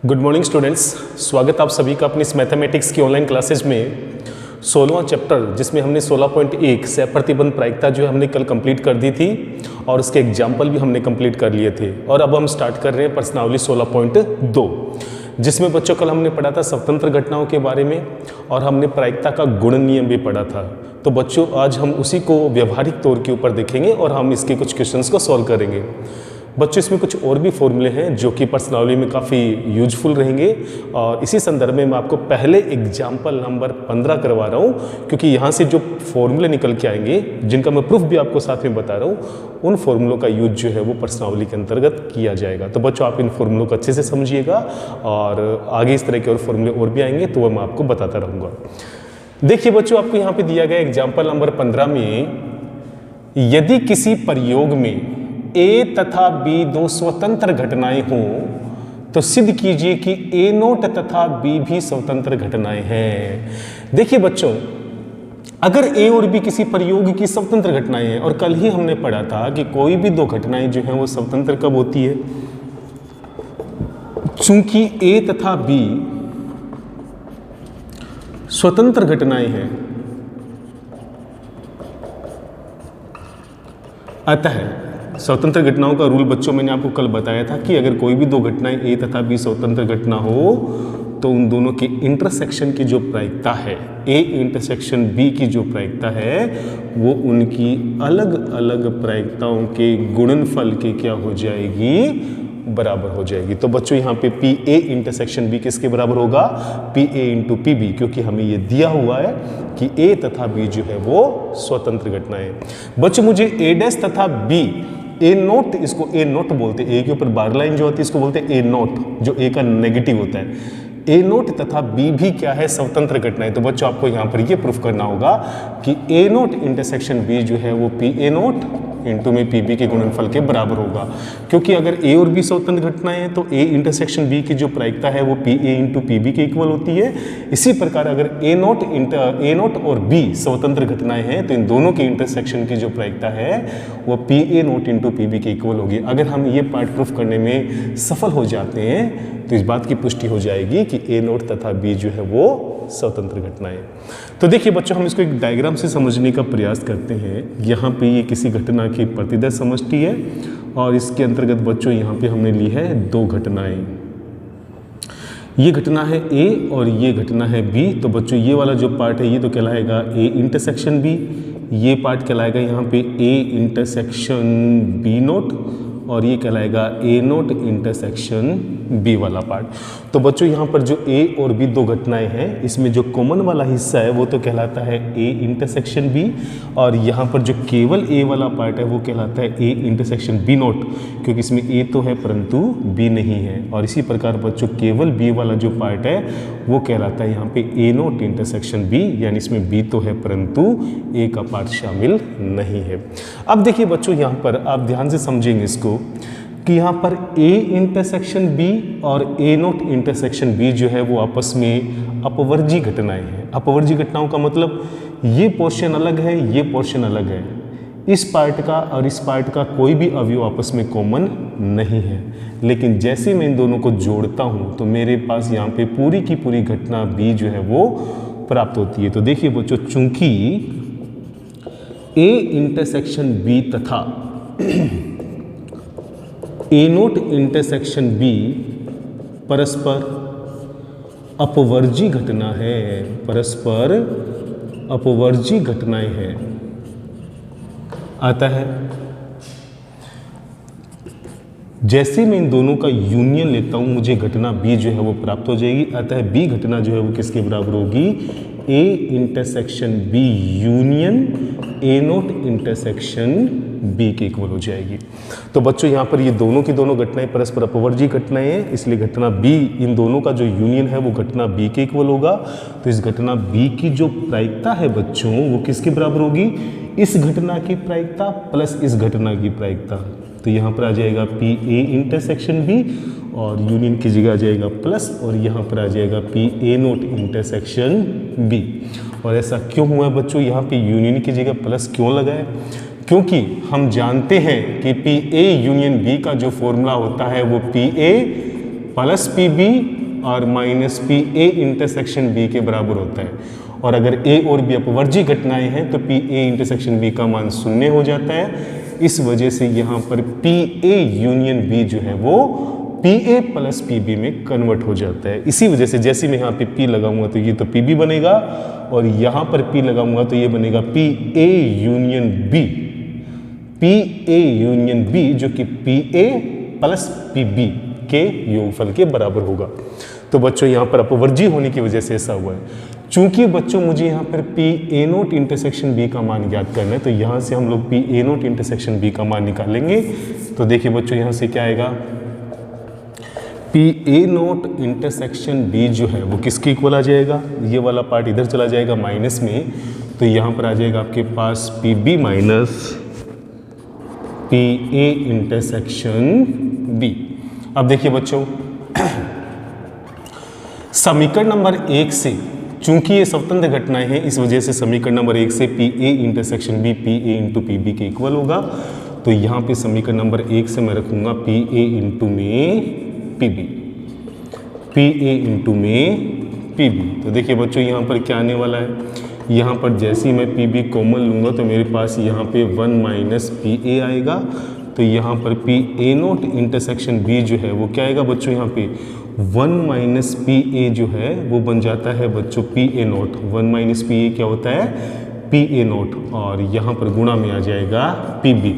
Good morning students, स्वागत आप सभी का अपनी इस मैथमेटिक्स की ऑनलाइन क्लासेज में 16वां चैप्टर जिसमें हमने 16.1 से प्रतिबंध प्रायिकता जो है हमने कल कंप्लीट कर दी थी और उसके एग्जाम्पल भी हमने कंप्लीट कर लिए थे। और अब हम स्टार्ट कर रहे हैं प्रश्नावली 16.2 जिसमें बच्चों कल हमने पढ़ा था स्वतंत्र घटनाओं के बारे में और हमने प्रायिकता का गुण नियम भी पढ़ा था। तो बच्चों आज हम उसी को व्यवहारिक तौर के ऊपर देखेंगे और हम इसके कुछ क्वेश्चंस को सॉल्व करेंगे। बच्चों इसमें कुछ और भी फॉर्मूले हैं जो कि प्रश्नावली में काफ़ी यूजफुल रहेंगे और इसी संदर्भ में मैं आपको पहले एग्जाम्पल नंबर 15 करवा रहा हूँ, क्योंकि यहाँ से जो फॉर्मूले निकल के आएंगे जिनका मैं प्रूफ भी आपको साथ में बता रहा हूँ, उन फॉर्मूलों का यूज जो है वो प्रश्नावली के अंतर्गत किया जाएगा। तो बच्चों आप इन फॉर्मूलों को अच्छे से समझिएगा और आगे इस तरह के और फॉर्मूले और भी आएंगे तो वह मैं आपको बताता रहूँगा। देखिए बच्चों, आपको यहाँ पे दिया गया एग्जाम्पल नंबर 15 में, यदि किसी प्रयोग में ए तथा बी दो स्वतंत्र घटनाएं हों तो सिद्ध कीजिए कि ए नोट तथा बी भी स्वतंत्र घटनाएं हैं। देखिए बच्चों, अगर ए और बी किसी प्रयोग की स्वतंत्र घटनाएं हैं, और कल ही हमने पढ़ा था कि कोई भी दो घटनाएं जो हैं वो स्वतंत्र कब होती है, चूंकि ए तथा बी स्वतंत्र घटनाएं हैं, अतः स्वतंत्र घटनाओं का रूल बच्चों मैंने आपको कल बताया था कि अगर कोई भी दो घटनाएं ए तथा बी स्वतंत्र घटना हो तो उन दोनों के इंटरसेक्शन की जो प्रायिकता है, ए इंटरसेक्शन बी की जो प्रायिकता है वो उनकी अलग अलग प्रायिकताओं के गुणनफल के क्या हो जाएगी, बराबर हो जाएगी। तो बच्चों यहाँ पे पी ए इंटरसेक्शन बी किसके बराबर होगा, P A into P B, क्योंकि हमें ये दिया हुआ है कि ए तथा बी जो है वो स्वतंत्र घटनाएं। बच्चों मुझे ए डैश तथा बी, ए नोट, इसको ए नोट बोलते हैं, ए के ऊपर बार लाइन जो होती है इसको बोलते हैं ए नोट, जो ए का नेगेटिव होता है। ए नोट तथा बी भी क्या है, स्वतंत्र घटनाएं। तो बच्चों आपको यहाँ पर ये प्रूफ करना होगा कि ए नोट इंटरसेक्शन बी जो है वो पी ए नोट इंटू में पी बी के गुणनफल के बराबर होगा, क्योंकि अगर ए और बी स्वतंत्र घटनाएं हैं तो ए इंटरसेक्शन बी की जो प्रायिकता है वो P A into P B के इक्वल होती है। इसी प्रकार अगर ए नोट और बी स्वतंत्र घटनाएं हैं तो इन दोनों के इंटरसेक्शन की जो प्रायिकता है वो P A not into P B के इक्वल होगी। अगर हम ये पार्ट प्रूफ करने में सफल हो जाते हैं तो इस बात की पुष्टि हो जाएगी कि ए नोट तथा बी जो है वो स्वतंत्र घटनाएं। तो देखिए बच्चों, हम इसको एक डायग्राम से समझने का प्रयास करते हैं। यहाँ पे ये किसी घटना की प्रतिदय समष्टि है और इसके अंतर्गत बच्चों यहाँ पे हमने ली है दो घटनाएं। ये घटना है ए और ये घटना है बी। तो बच्चों ये वाला जो पार्ट है ये तो कहलाएगा ए इंटरसेक्शन बी, ये पार्ट कहलाएगा यहाँ पे ए इंटरसेक्शन बी नोट और ये कहलाएगा ए नोट इंटरसेक्शन बी वाला पार्ट। तो बच्चों यहाँ पर जो ए और बी दो घटनाएं हैं इसमें जो कॉमन वाला हिस्सा है वो तो कहलाता है ए इंटरसेक्शन बी, और यहाँ पर जो केवल ए वाला पार्ट है वो कहलाता है ए इंटरसेक्शन बी नोट, क्योंकि इसमें ए तो है परंतु बी नहीं है। और इसी प्रकार बच्चों केवल बी वाला जो पार्ट है वो कहलाता है यहाँ पे ए नोट इंटरसेक्शन बी, यानी इसमें बी तो है परंतु ए का पार्ट शामिल नहीं है। अब देखिए बच्चों, यहाँ पर आप ध्यान से समझेंगे इसको कि यहाँ पर ए इंटरसेक्शन बी और ए नोट इंटरसेक्शन बी जो है वो आपस में अपवर्जी घटनाएं हैं। अपवर्जी घटनाओं का मतलब ये पोर्शन अलग है, ये पोर्शन अलग है, इस पार्ट का और इस पार्ट का कोई भी अवयव आपस में कॉमन नहीं है। लेकिन जैसे मैं इन दोनों को जोड़ता हूँ तो मेरे पास यहाँ पे पूरी की पूरी घटना बी जो है वो प्राप्त होती है। तो देखिए बच्चों, चूंकि ए इंटरसेक्शन बी तथा ए नोट इंटरसेक्शन बी परस्पर अपवर्जी घटना है, परस्पर अपवर्जी घटनाएं हैं, अतः जैसे मैं इन दोनों का यूनियन लेता हूं मुझे घटना बी जो है वो प्राप्त हो जाएगी। अतः बी घटना जो है वो किसके बराबर होगी, A intersection B union A not intersection B के इक्वल हो जाएगी। तो बच्चों यहाँ पर ये दोनों की दोनों घटनाएं परस्पर अपवर्जी घटनाएं हैं, इसलिए घटना बी, इन दोनों का जो यूनियन है वो घटना बी के इक्वल होगा। तो इस घटना बी की जो प्रायिकता है बच्चों वो किसके बराबर होगी, इस घटना की प्रायिकता प्लस इस घटना की प्रायिकता। तो यहाँ पर आ जाएगा पी ए इंटरसेक्शन बी और यूनियन की जगह आ जाएगा प्लस, और यहाँ पर आ जाएगा P A not intersection B. और ऐसा क्यों हुआ बच्चों, यहाँ पे यूनियन की जगह प्लस क्यों लगाए, क्योंकि हम जानते हैं कि पी ए यूनियन बी का जो फॉर्मूला होता है वो P A plus P B और minus P A intersection B के बराबर होता है। और अगर ए और बी अपवर्जी घटनाएं हैं तो पी ए इंटरसेक्शन बी का मान 0 हो जाता है। इस वजह से यहाँ पर पी ए यूनियन बी जो है वो P A plus P B में कन्वर्ट हो जाता है। इसी वजह से जैसे मैं यहाँ पे पी लगाऊंगा तो ये तो पी बी बनेगा, और यहाँ पर पी लगाऊंगा तो ये बनेगा P A union B, P A union B जो कि P A plus P B के योगफल के बराबर होगा। तो बच्चों यहाँ पर अपवर्जी होने की वजह से ऐसा हुआ है। चूंकि बच्चों मुझे यहाँ पर P A not intersection B का मान ज्ञात करना है, तो यहाँ से हम लोग P A not intersection B का मान निकालेंगे। तो देखिए बच्चों यहाँ से क्या आएगा, P A not intersection B जो है वो किसके इक्वल आ जाएगा, ये वाला पार्ट इधर चला जाएगा माइनस में, तो यहाँ पर आ जाएगा आपके पास P B minus P A intersection B. अब देखिए बच्चों समीकरण नंबर 1 से, चूंकि ये स्वतंत्र घटनाएं हैं इस वजह से समीकरण नंबर 1 से P A intersection B P A into P B के इक्वल होगा। तो यहाँ पे समीकरण नंबर 1 से मैं रखूंगा पी ए इंटू में P B, P A into में पी बी। तो देखिए बच्चों यहाँ पर क्या आने वाला है, यहाँ पर जैसे ही मैं पी बी कॉमन लूँगा तो मेरे पास यहाँ पे 1 माइनस पी ए आएगा। तो यहाँ पर P A not intersection B जो है वो क्या आएगा बच्चों, यहाँ पे 1 माइनस पी ए जो है वो बन जाता है बच्चों P A note. 1 minus P ए क्या होता है, पी ए नोट, और यहाँ पर गुणा में आ जाएगा पी बी।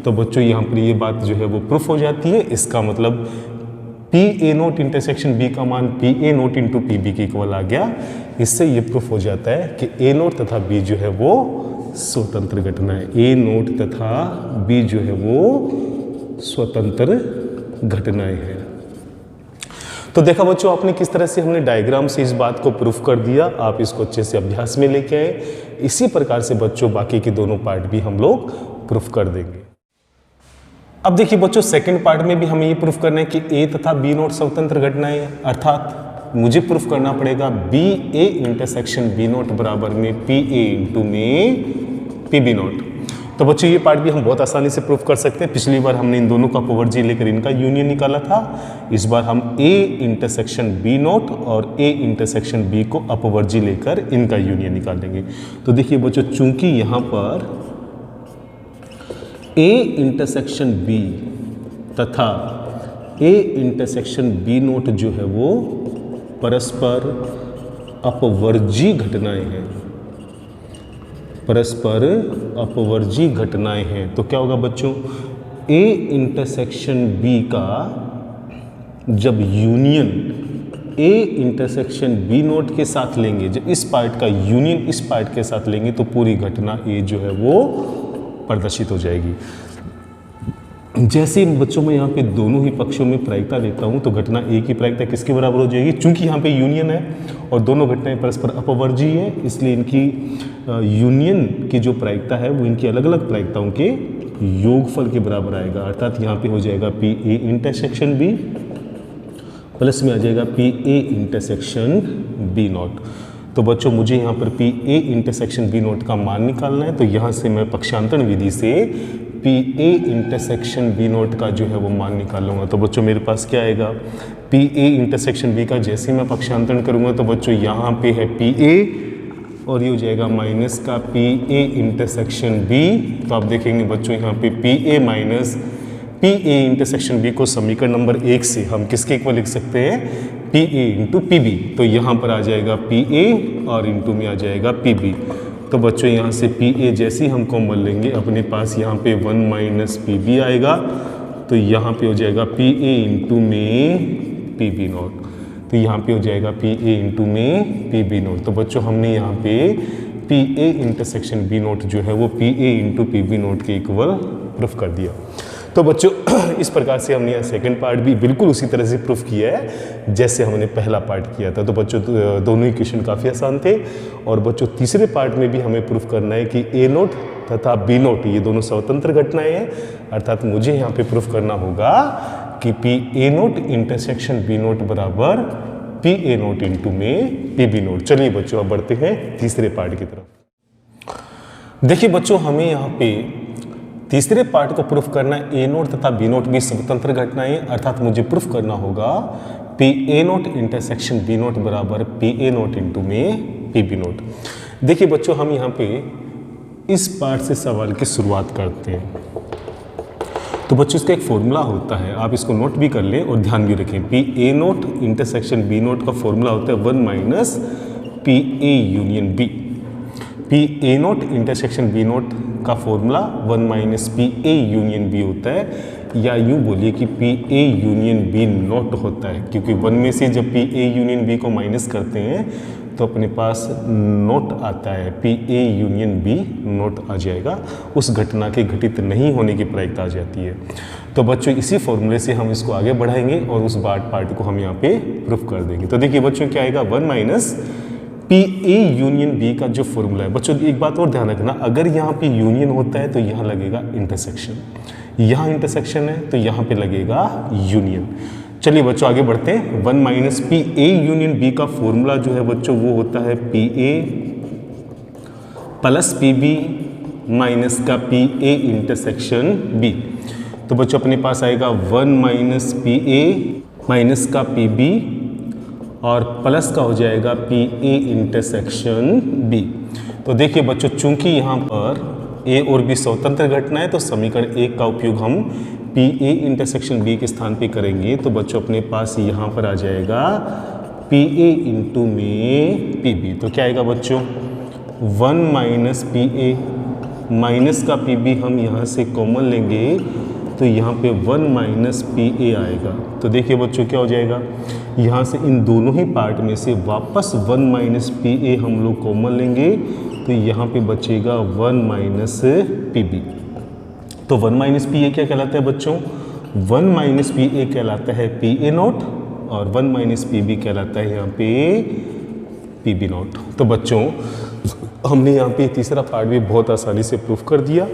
तो बच्चों यहाँ पर ये बात जो है वो प्रूफ हो जाती है। इसका मतलब P A not intersection B का मान P A not into P B के इक्वल आ गया। इससे ये प्रूफ हो जाता है कि ए नोट तथा बी जो है वो स्वतंत्र घटना है। ए नोट तथा बी जो है वो स्वतंत्र घटनाएं हैं। तो देखा बच्चों आपने किस तरह से हमने डायग्राम से इस बात को प्रूफ कर दिया। आप इसको अच्छे से अभ्यास में लेके आए। इसी प्रकार से बच्चों बाकी के दोनों पार्ट भी हम लोग प्रूफ कर देंगे। अब देखिए बच्चों सेकंड पार्ट में भी हमें ये प्रूफ करना है कि ए तथा बी नोट स्वतंत्र घटनाएं हैं, अर्थात मुझे प्रूफ करना पड़ेगा B A intersection B not बराबर में पी ए इंटू में पी बी नोट। तो बच्चों ये पार्ट भी हम बहुत आसानी से प्रूफ कर सकते हैं। पिछली बार हमने इन दोनों का अपवर्जी लेकर इनका यूनियन निकाला था। इस बार हम ए इंटरसेक्शन बी नोट और ए इंटरसेक्शन बी को अपवर्जी लेकर इनका यूनियन निकालेंगे। तो देखिए बच्चों चूंकि यहाँ पर ए इंटरसेक्शन बी तथा ए इंटरसेक्शन बी नोट जो है वो परस्पर अपवर्जी घटनाएं हैं, परस्पर अपवर्जी घटनाएं हैं। तो क्या होगा बच्चों, ए इंटरसेक्शन बी का जब union A intersection B not के साथ लेंगे, जब इस पार्ट का यूनियन इस पार्ट के साथ लेंगे तो पूरी घटना ए जो है वो प्रदर्शित हो जाएगी। जैसे बच्चों में यहाँ पे दोनों ही पक्षों में प्रायिकता लेता हूँ तो घटना ए की प्रायिकता किसके बराबर हो जाएगी, चूंकि यहाँ पे यूनियन है और दोनों घटनाएं परस्पर अपवर्जी है, इसलिए इनकी यूनियन की जो प्रायिकता है वो इनकी अलग अलग प्रायिकताओं के योगफल के बराबर आएगा। अर्थात यहाँ पे हो जाएगा P A intersection B plus में आ जाएगा P A intersection B not. तो बच्चों मुझे यहाँ पर P A intersection B not का मान निकालना है। तो यहाँ से मैं पक्षांतरण विधि से P A intersection B not का जो है वो मान निकाल लूँगा। तो बच्चों मेरे पास क्या आएगा, पी ए इंटरसेक्शन बी का जैसे ही मैं पक्षांतरण करूँगा तो बच्चों यहाँ पे है पी ए और ये हो जाएगा माइनस का पी ए इंटरसेक्शन बी। तो आप देखेंगे बच्चों यहाँ पे P A minus P A intersection B को समीकरण नंबर 1 से हम किसके इक्वल लिख सकते हैं, P A into P B. तो यहाँ पर आ जाएगा पी ए और इंटू में आ जाएगा पी बी। तो बच्चों यहाँ से पी ए जैसे ही हम कॉमन लेंगे अपने पास यहाँ पे 1 माइनस पी बी आएगा। तो यहाँ पे हो जाएगा पी ए इंटू में पी बी नोट। तो यहाँ पे हो जाएगा पी ए इंटू में पी बी नोट। तो बच्चों हमने यहाँ पे P A intersection B not जो है वो P A into P B not के इक्वल प्रूफ कर दिया। तो बच्चों इस प्रकार से हमने यहाँ सेकंड पार्ट भी बिल्कुल उसी तरह से प्रूफ किया है जैसे हमने पहला पार्ट किया था। तो बच्चों दोनों ही क्वेश्चन काफ़ी आसान थे। और बच्चों तीसरे पार्ट में भी हमें प्रूफ करना है कि ए नोट तथा बी नोट ये दोनों स्वतंत्र घटनाएं हैं। अर्थात मुझे यहाँ पे प्रूफ करना होगा कि P A not intersection B not बराबर पी ए नोट इंटू में पी बी नोट। चलिए बच्चों अब बढ़ते हैं तीसरे पार्ट की तरफ। देखिए बच्चों हमें यहाँ पे तीसरे पार्ट को प्रूफ करना है ए नोट तथा बी नोट भी स्वतंत्र घटनाएं। अर्थात मुझे प्रूफ करना होगा P A not intersection B not बराबर पी ए नोट इंटू में पी बी नोट। देखिए बच्चों, हम यहाँ पे इस पार्ट से सवाल की शुरुआत करते हैं। तो बच्चों इसका एक फॉर्मूला होता है, आप इसको नोट भी कर लें और ध्यान भी रखें। P A not intersection B not का फॉर्मूला होता है 1 minus P A union B. P A not intersection B not का formula 1 minus P A union B होता है, या यूँ बोलिए कि P A union B not होता है, क्योंकि 1 में से जब पी ए यूनियन बी को माइनस करते हैं तो अपने पास नोट आता है, P A union B note आ जाएगा, उस घटना के घटित नहीं होने की प्रायिकता आ जाती है। तो बच्चों इसी फॉर्मूले से हम इसको आगे बढ़ाएंगे और उस पार्ट को हम यहाँ पे प्रूफ कर देंगे। तो देखिए बच्चों क्या आएगा, 1 minus P A union B का जो फॉर्मूला है। बच्चों एक बात और ध्यान रखना, अगर यहाँ पे यूनियन होता है तो यहाँ लगेगा इंटरसेक्शन, यहाँ इंटरसेक्शन है तो यहाँ पे लगेगा यूनियन। चलिए बच्चों आगे बढ़ते हैं। 1 minus P A union B का फॉर्मूला जो है बच्चों वो होता है P A plus P B minus का पी ए इंटरसेक्शन बी। तो बच्चों अपने पास आएगा 1 माइनस पी ए माइनस का पी बी और प्लस का हो जाएगा पी ए इंटरसेक्शन बी। तो देखिए बच्चों, चूंकि यहाँ पर ए और बी स्वतंत्र घटना है तो समीकरण 1 का उपयोग हम पी ए इंटरसेक्शन बी के स्थान पे करेंगे। तो बच्चों अपने पास यहाँ पर आ जाएगा पी ए इंटू में पी बी। तो क्या आएगा बच्चों, 1 माइनस पी ए माइनस का पी बी हम यहाँ से कॉमन लेंगे तो यहाँ पे 1 माइनस पी ए आएगा। तो देखिए बच्चों क्या हो जाएगा, यहाँ से इन दोनों ही पार्ट में से वापस 1 माइनस पी ए हम लोग कॉमन लेंगे तो यहाँ पे बचेगा 1 माइनस पी बी। तो 1 माइनस पी ए क्या कहलाता है बच्चों, 1 माइनस पी ए कहलाता है पी ए नोट और 1 माइनस पी बी कहलाता है यहाँ पे पी बी नोट। तो बच्चों हमने यहाँ पे तीसरा पार्ट भी बहुत आसानी से प्रूफ कर दिया।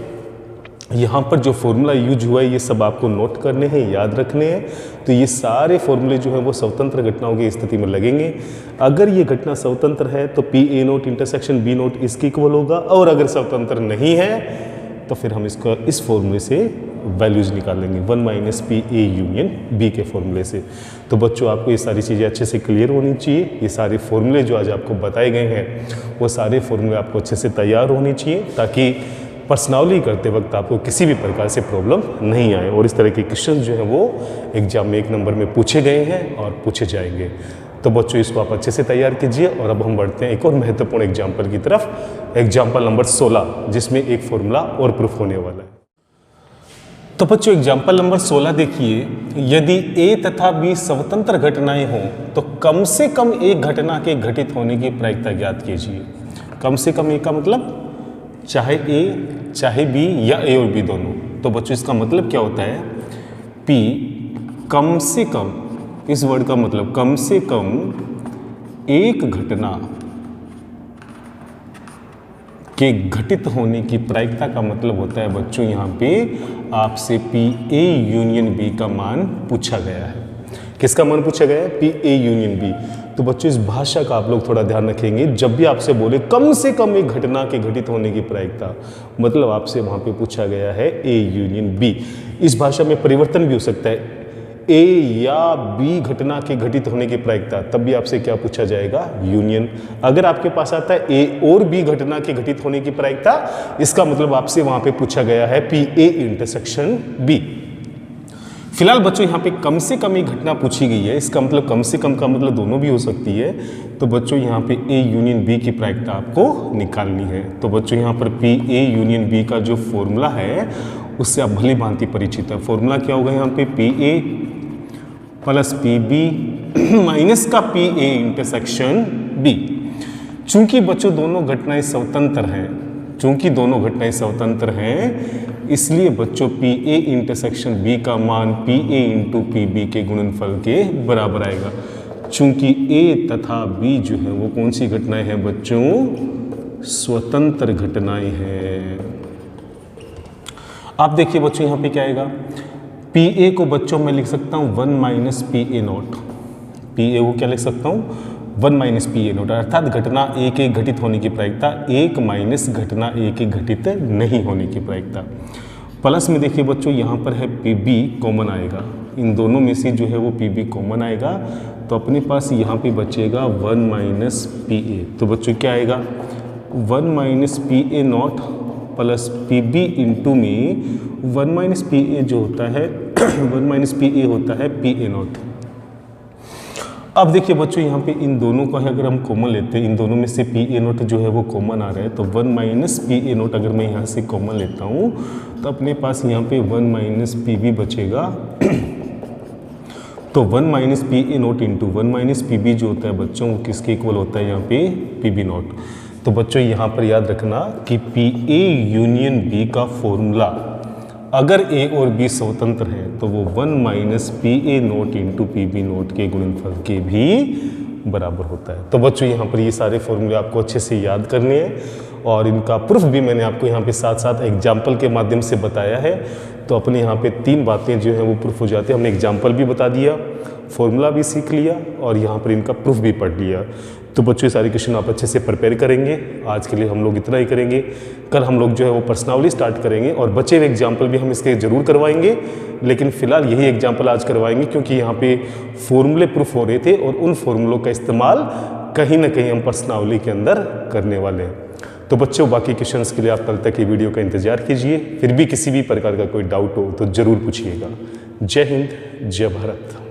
यहाँ पर जो फॉर्मूला यूज हुआ है ये सब आपको नोट करने हैं, याद रखने हैं। तो ये सारे फॉर्मूले जो हैं वो स्वतंत्र घटनाओं की स्थिति में लगेंगे। अगर ये घटना स्वतंत्र है तो P A not intersection B not इसके इक्वल होगा, और अगर स्वतंत्र नहीं है तो फिर हम इसको इस फॉर्मूले से वैल्यूज निकालेंगे 1 minus P A union B के फॉर्मूले से। तो बच्चों आपको ये सारी चीज़ें अच्छे से क्लियर होनी चाहिए। ये सारे फॉर्मूले जो आज आपको बताए गए हैं वो सारे फॉर्मूले आपको अच्छे से तैयार होने चाहिए, ताकि पर्सनली करते वक्त आपको किसी भी प्रकार से प्रॉब्लम नहीं आए। और इस तरह के क्वेश्चन जो हैं वो एग्जाम में 1 नंबर में पूछे गए हैं और पूछे जाएंगे। तो बच्चों इसको आप अच्छे से तैयार कीजिए। और अब हम बढ़ते हैं एक और महत्वपूर्ण एग्जाम्पल की तरफ, एग्जाम्पल नंबर 16, जिसमें एक फॉर्मूला और प्रूफ होने वाला है। तो बच्चों एग्जाम्पल नंबर 16 देखिए, यदि ए तथा बी स्वतंत्र घटनाएं हों तो कम से कम एक घटना के घटित होने की प्रायिकता ज्ञात कीजिए। कम से कम ए का मतलब चाहे ए चाहे बी या ए और बी दोनों। तो बच्चों इसका मतलब क्या होता है, पी कम से कम, इस वर्ड का मतलब कम से कम एक घटना के घटित होने की प्रायिकता का मतलब होता है बच्चों यहाँ पे आपसे पी ए यूनियन बी का मान पूछा गया है। किसका मान पूछा गया है, पी ए यूनियन बी। तो बच्चों इस भाषा का आप लोग थोड़ा ध्यान रखेंगे। जब भी आपसे बोले कम से कम एक घटना के घटित होने की प्रायिकता, मतलब आपसे वहाँ पे पूछा गया है ए यूनियन बी। इस भाषा में परिवर्तन भी हो सकता है, ए या बी घटना के घटित होने की प्रायिकता, तब भी आपसे क्या पूछा जाएगा, यूनियन। अगर आपके पास आता है ए और बी घटना के घटित होने की प्रायिकता, इसका मतलब आपसे वहाँ पे पूछा गया है पी ए इंटरसेक्शन बी। फिलहाल बच्चों यहाँ पे कम से कम एक घटना पूछी गई है, इसका मतलब कम से कम का मतलब दोनों भी हो सकती है। तो बच्चों यहाँ पे ए यूनियन बी की प्रायिकता आपको निकालनी है। तो बच्चों यहाँ पर पी ए यूनियन बी का जो फॉर्मूला है उससे आप भली भांति परिचित है। फॉर्मूला क्या होगा यहाँ पे, P A plus P B minus का पी ए इंटरसेक्शन बी। चूंकि बच्चों दोनों घटनाएं स्वतंत्र हैं, चूंकि दोनों घटनाएं स्वतंत्र हैं, इसलिए बच्चों पी ए इंटरसेक्शन बी का मान P A into P B के गुणनफल के बराबर आएगा। चूंकि ए तथा बी जो है वो कौन सी घटनाएं हैं बच्चों, स्वतंत्र घटनाएं हैं। आप देखिए बच्चों यहाँ पे क्या आएगा, पी ए को बच्चों मैं लिख सकता हूँ 1 minus P A note. P A को क्या लिख सकता हूँ, 1 माइनस पी ए नोट, अर्थात घटना ए के घटित होने की प्रायिकता 1 माइनस घटना ए के घटित नहीं होने की प्रायिकता। प्लस में देखिए बच्चों यहाँ पर है पी बी कॉमन आएगा, इन दोनों में से जो है वो पी बी कॉमन आएगा। तो अपने पास यहाँ पे बचेगा 1 माइनस पी ए। तो बच्चों क्या आएगा 1 minus P A not plus P B into में 1 माइनस पी ए जो होता है 1 माइनस पी ए होता है पी ए नॉट। अब देखिए बच्चों यहाँ पे इन दोनों को अगर हम कॉमन लेते हैं, इन दोनों में से पी ए नोट जो है वो कॉमन आ रहा है, तो 1 माइनस पी ए नोट अगर मैं यहाँ से कॉमन लेता हूँ तो अपने पास यहाँ पे 1 माइनस पी बी बचेगा। तो 1 minus P A not into 1 minus P B जो होता है बच्चों वो किसके इक्वल होता है यहाँ पे पी बी नोट। तो बच्चों यहाँ पर याद रखना कि पी ए यूनियन बी का फॉर्मूला अगर ए और बी स्वतंत्र हैं तो वो 1 minus P A not into P B not के गुणनफल के भी बराबर होता है। तो बच्चों यहाँ पर ये सारे फॉर्मूले आपको अच्छे से याद करने हैं और इनका प्रूफ भी मैंने आपको यहाँ पे साथ साथ एग्जाम्पल के माध्यम से बताया है। तो अपने यहाँ पे 3 बातें जो हैं वो प्रूफ हो जाती है। हमने एग्जाम्पल भी बता दिया, फॉर्मूला भी सीख लिया और यहाँ पर इनका प्रूफ भी पढ़ लिया। तो बच्चों ये सारे क्वेश्चन आप अच्छे से प्रिपेयर करेंगे। आज के लिए हम लोग इतना ही करेंगे। कल हम लोग जो है वो प्रश्नावली स्टार्ट करेंगे और बचे हुए एग्जाम्पल भी हम इसके ज़रूर करवाएंगे, लेकिन फिलहाल यही एग्जाम्पल आज करवाएंगे क्योंकि यहाँ पे फॉर्मूले प्रूफ हो रहे थे और उन फॉर्मूलों का इस्तेमाल कहीं ना कहीं हम प्रश्नावली के अंदर करने वाले हैं। तो बच्चों बाकी क्वेश्चंस के लिए आप कल तक ये वीडियो का इंतजार कीजिए। फिर भी किसी भी प्रकार का कोई डाउट हो तो ज़रूर पूछिएगा। जय हिंद, जय भारत।